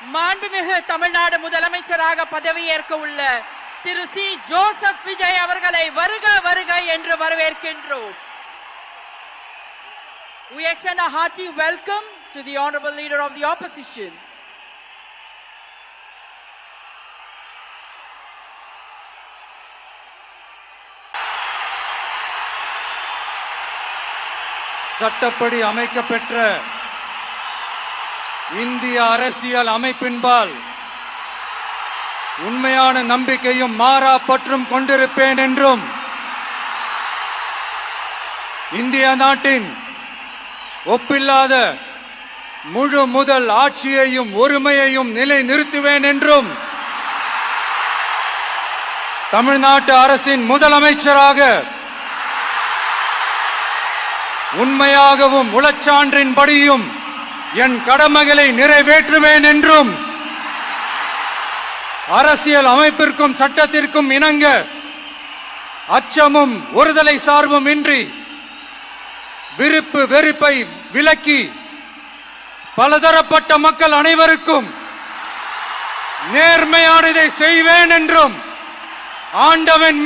மாண்புமிகு தமிழ்நாடு முதலமைச்சராக பதவியேற்க உள்ள திரு சி ஜோசப் விஜய் அவர்களை வருக வருக என்று வரவேற்கின்றோம். We extend a hearty welcome to the honorable leader of the opposition. சட்டப்படி அமைக்கப்பெற்ற இந்திய அரசியல் அமைப்பின்பால் உண்மையான நம்பிக்கையும் மாறா பற்றும் கொண்டிருப்பேன் என்றும் இந்திய நாட்டின் ஒப்பில்லாத முழு முதல் ஆட்சியையும் ஒருமையையும் நிலை நிறுத்துவேன் என்றும் தமிழ்நாட்டு அரசின் முதலமைச்சராக உண்மையாகவும் உளச்சான்றின்படியும் என் கடமைகளை நிறைவேற்றுவேன் என்றும் அரசியல் அமைப்பிற்கும் சட்டத்திற்கும் இணங்க அச்சமும் ஒருதலை சார்பும் இன்றி விருப்பு வெறுப்பை விலக்கி பலதரப்பட்ட மக்கள் அனைவருக்கும் நேர்மையானதை செய்வேன் என்றும் ஆண்டவன்